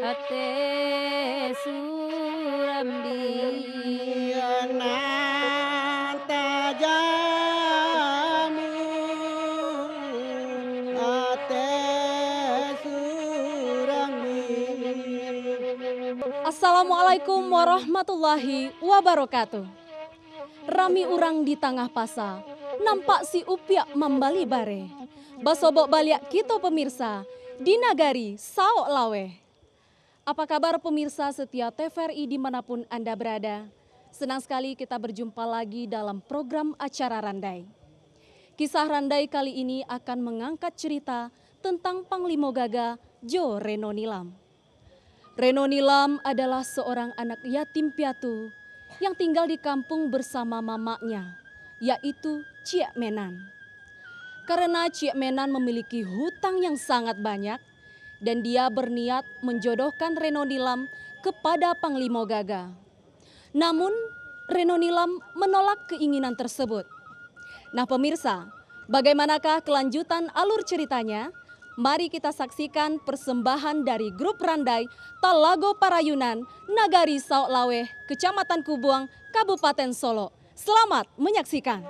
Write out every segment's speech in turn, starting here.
Ate Surambi. Nanta jamu ate surambi. Assalamualaikum warahmatullahi wabarakatuh. Rami urang di tengah pasa, nampak si upiak membali bare. Basobok baliak kita pemirsa, di nagari Saok Lawe. Apa kabar pemirsa setia TVRI dimanapun Anda berada? Senang sekali kita berjumpa lagi dalam program acara Randai. Kisah Randai kali ini akan mengangkat cerita tentang Panglima Gaga Jo Reno Nilam. Reno Nilam adalah seorang anak yatim piatu yang tinggal di kampung bersama mamanya, yaitu Ciek Menan. Karena Ciek Menan memiliki hutang yang sangat banyak dan dia berniat menjodohkan Reno Nilam kepada Panglima Gaga. Namun Reno Nilam menolak keinginan tersebut. Nah pemirsa, bagaimanakah kelanjutan alur ceritanya? Mari kita saksikan persembahan dari grup Randai Talago Parayunan, Nagari Saok Lawe, Kecamatan Kubuang, Kabupaten Solo. Selamat menyaksikan.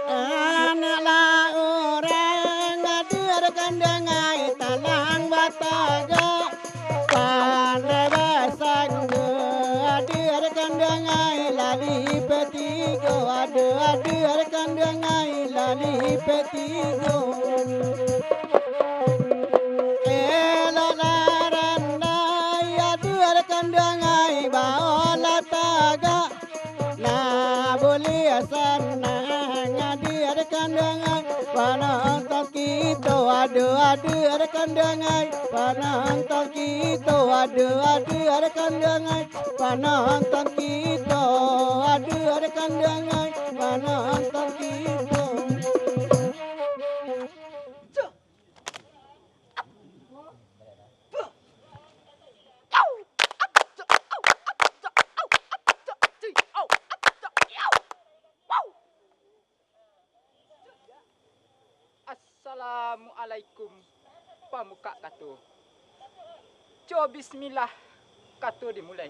Anaklah orang adur kandangai talang bataga pandai basanggo adur kandangai lali petigo adur kandangai lali petigo. Kandangai baola taga na boleh senang hadir kandangai penonton kita ada kandangai penonton kita ada kandangai penonton kita ada kandangai penonton kita. Assalamualaikum pamuka katu. Coba bismillah katu dimulai.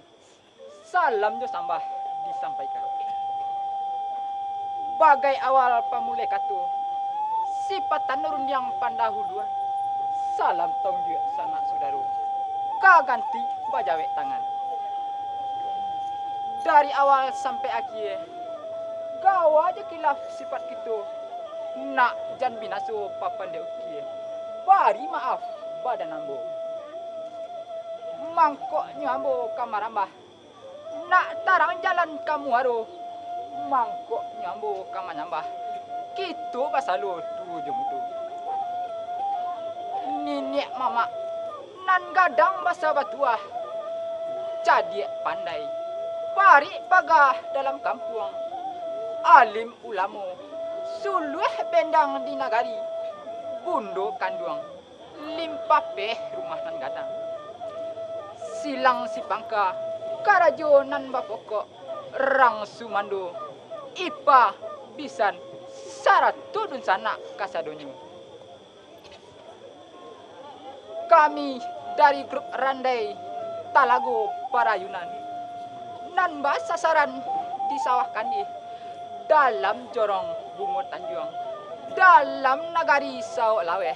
Salam jo sambah disampaikan. Bagai awal pamulai katu. Sifat tanurun yang pandahuluan. Salam tongju sanak saudara. Kaganti bajawek tangan. Dari awal sampai akhir. Kau aja kilaf sifat gitu. Nak jan binaso papan deuki. Bari maaf badan ambo. Mangkoknya ambo kamar ambah. Nak tarang jalan kamu haro. Mangkoknya ambo kamar ambah. Gitu basalu tujung tu. Nenek mama nan gadang basa batuah. Jadi pandai. Bari pagah dalam kampung. Alim ulamo. Suluh bendang di nagari. Bundo kanduang. Limpapeh rumah nan gadang. Silang si pangka. Karajo nan bapokok. Rang sumando. Ipa bisan. Syarat tudun sana kasadonyo. Kami dari grup Randai Talago Parayunan. Nan bahas sasaran di sawah kandi. Dalam jorong bungo Tanjung. Dalam nagari Saok Lawe.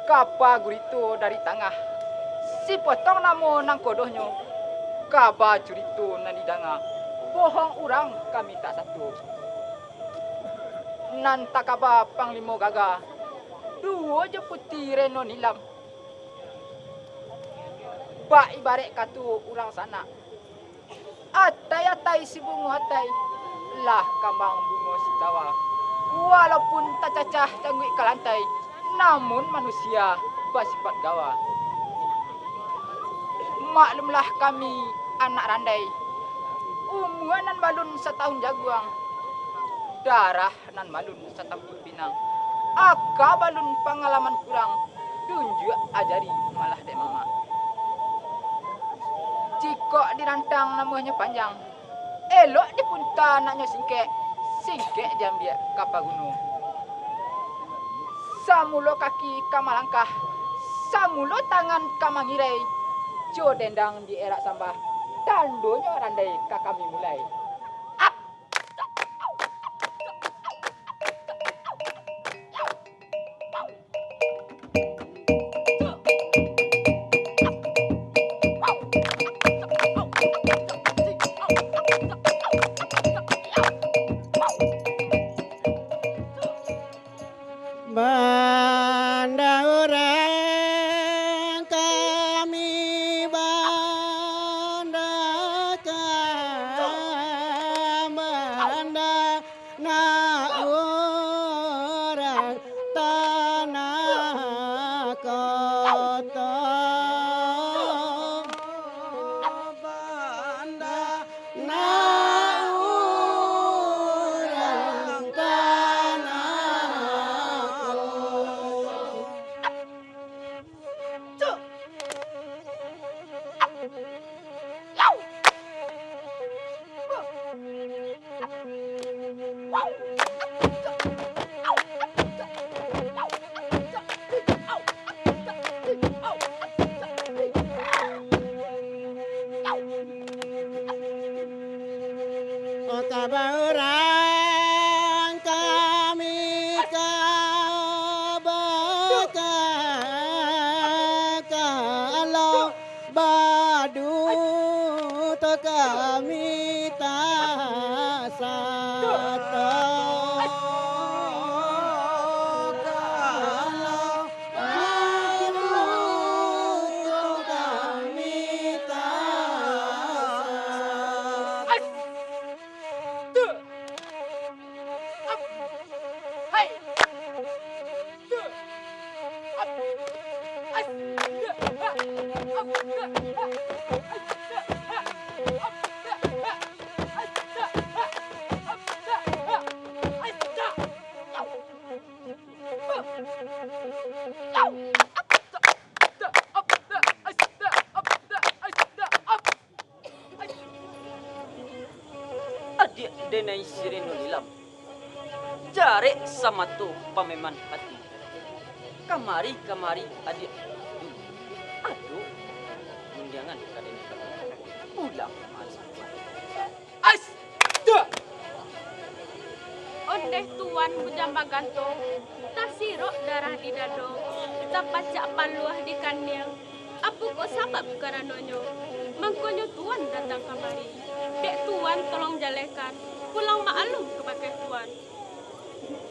Kapa gurito dari tengah. Si potong namo nang kodohnya. Kaba curito nan didanga. Bohong urang kami tak satu. Nan takaba Panglima Gaga. Dua je putih Reno Nilam. Bak ibarat katu urang sana. Atai-atai si bungo atai. Lah kambang bungo si tawa. Walaupun tak cacah canggui ke lantai. Namun manusia bersifat gawa. Maklumlah kami anak Randai. Umur nan balun setahun jaguang. Darah nan balun setampuk pinang. Aka balun pengalaman kurang. Tunjuk ajari malah dek mama. Cikok dirantang namanya panjang. Elok dipunta anaknya singkek. Singkek jam dia kapal gunung. Samulo kaki kamalangkah. Sangulo tangan kamangirai. Jo dendang di erak sambah. Dandonya randai kakami mulai. Banda orang kami banda banda na orang tanah kota banda na orang tanah Kaba orang kami kalau badu to kami tak satu kalau badu to kami tak Adik denai sireno lilam. Jare sama tu pameman hati. Kamari adik. Aduh. Undangan kaden. Pulang masa. Ondeh tuan bujang baganto, tasirok darah di dado, tapacak paluah di kaniang. Apu kok sabab karanonyo? Mangkonyo tuan datang kamari. Dek tuan tolong jalekan, pulang maklum kepakai tuan.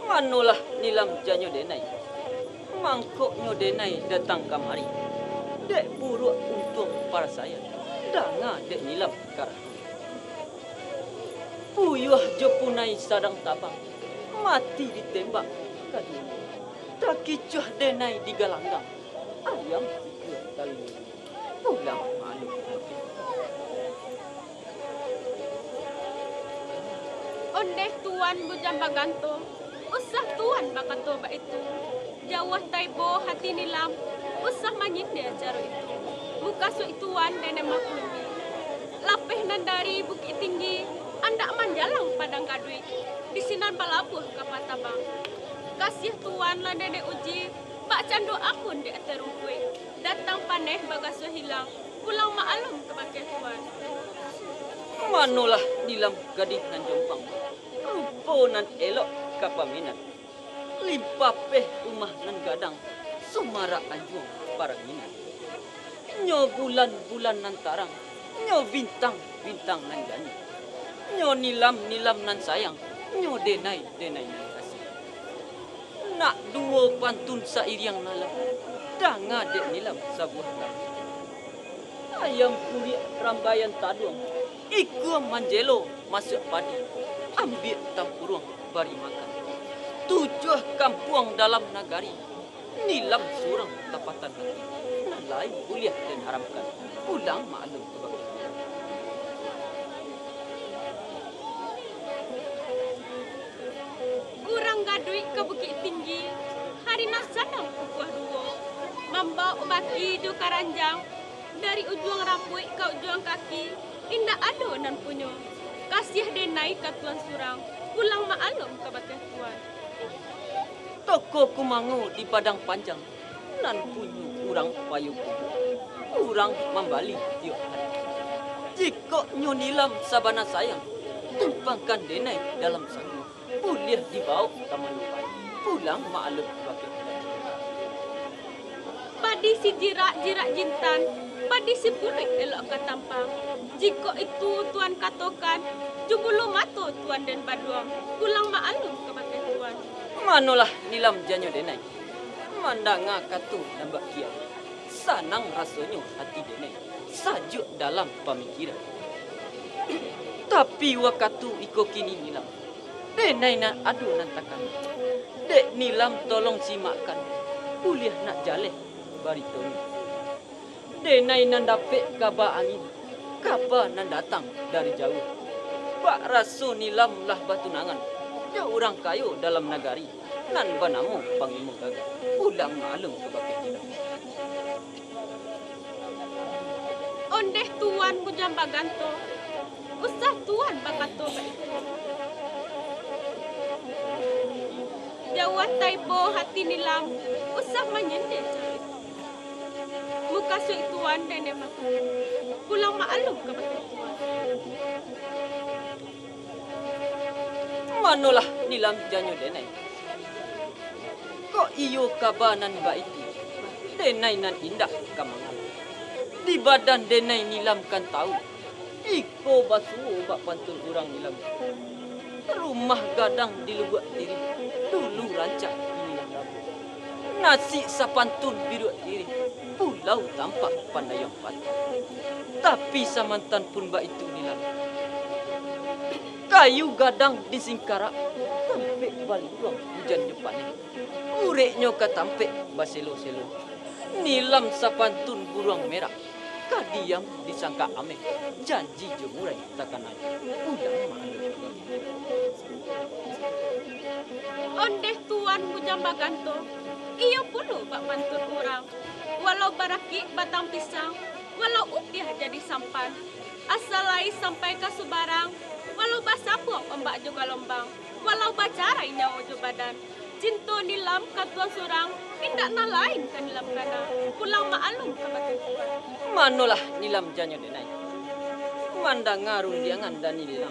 Manulah nilam janyo denai. Mangkoknyo denai datang kamari. Dek buruk untung para saya. Danga dek nilam karena. Puyuh jopunai sadang tabang. Mati ditembak. Kadang. Tak kicuh denai di galanggang. Ayam tiga kali. Pulang malu. Ondeh tuan bujang baganto, usah tuan bakatoba itu. Jawah taibo hati nilam, usah manyinde acara itu. Muka su tuan nenek maklumi. Lapeh nandari bukit tinggi, andak manjalang padang kadui. Di sinan balabuh kapatabang. Kasih tuan lah nenek uji, bak cando akun di aterungkui. Datang paneh bagasu hilang, pulang maklum kepakai tuan. Manulah nilam gading nan jompang. Rupo nan elok kapaminan. Limpapeh umah nan gadang. Sumara anjuang paranginan. Nyo bulan nan tarang. Nyo bintang nan gani. Nyo nilam nan sayang. Nyo denai nan kasih. Nak duo pantun sairiang nalam. Danga dek nilam sabuah kami. Ayam kulit rambayan taduang. Iku manjelo masuk padi. Ambil tampurung bari makan. 7 kampung dalam nagari. Nilam surang tapatan hati. Nalai kuliah dan haramkan. Pulang maklum kebakar. Kurang gadui ke bukit tinggi. Hari nasadang kukuah duo. Mamba ubaki do karanjang. Dari ujung rambut ke ujung kaki. Indah ado nan punyo. Kasih denai ke tuan surang. Pulang maklum ke bakal tuan. Toko kumangu di padang panjang. Nan punyu urang payung. Urang membali tiap hari. Jika nyonilam sabana sayang, tumpangkan denai dalam sanggu. Boleh dibawa ke manupai. Pulang ma'aluk bagi Padi si jirak jintan, padi si pulik elok ke tampang. Jika itu tuan katakan, jubulu mato tuan dan baduang, pulang ma'alum ke bagai tuan. Manolah nilam janyo denai. Mandanga katu nambah kia. Sanang rasanya hati denai. Sajuk dalam pemikiran. Tapi wakatu iko kini nilam. Denai na adu nantakan. Dek nilam tolong simakkan. Kuliah nak jaleh baritoni. Denai nan dapet kabar angin. Kabar nan datang dari jauh. Bak rasu nilam lah batunangan. Dia orang kayu dalam nagari. Nan banamu pangimu gagal. Pulang maklum kebagai nilam. Ondeh tuan bujang baganto, usah tuan bakato baik. Jawat taibo hati nilam, usah menyendek cari. Muka sui tuan dan emak. Pulang maklum ke bagai tuan. Manolah nilam janyo denai. Kok iyo kabanan baiti. Denai nan indah kamangan. Di badan denai nilam kan tahu. Iko basu bak pantun orang nilam. Rumah gadang di lubuk diri. Dulu rancak nilam rabu. Nasi sapantun biru diri. Pulau tampak pandai yang patut. Tapi samantan pun bak itu nilam. Kayu gadang di singkara. Tampik balik ruang hujan depannya. Ureknya katampik baselo-selo. Nilam sapantun buruang merah. Kadiam disangka ameh. Janji jemurai takkan ada. Udang malu. Ondeh tuan bujang baganto, iyo puluh bak pantun orang. Walau baraki batang pisang, walau upiah jadi sampan. Asalai sampai ke Subarang, walau basapuang ombak juga lombang. Walau bacarai nyawa jo badan. Cinta nilam katuan surang, indak na lain kan nilam kana. Pulang ma'alum ke bagai tuan. Manolah nilam janyo denai. Mandang ngarun diangan dan nilam.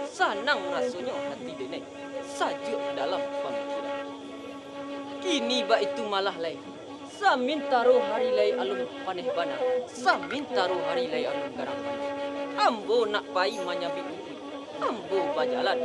Sanang rasanya hati denai. Sajuk dalam pemikiran. Kini bak itu malah lain. Samin taruh hari lai alum paneh bana. Samin taruh hari lai alum garang bana. Ambo nak pai manyabi upi. Ambo bajalan.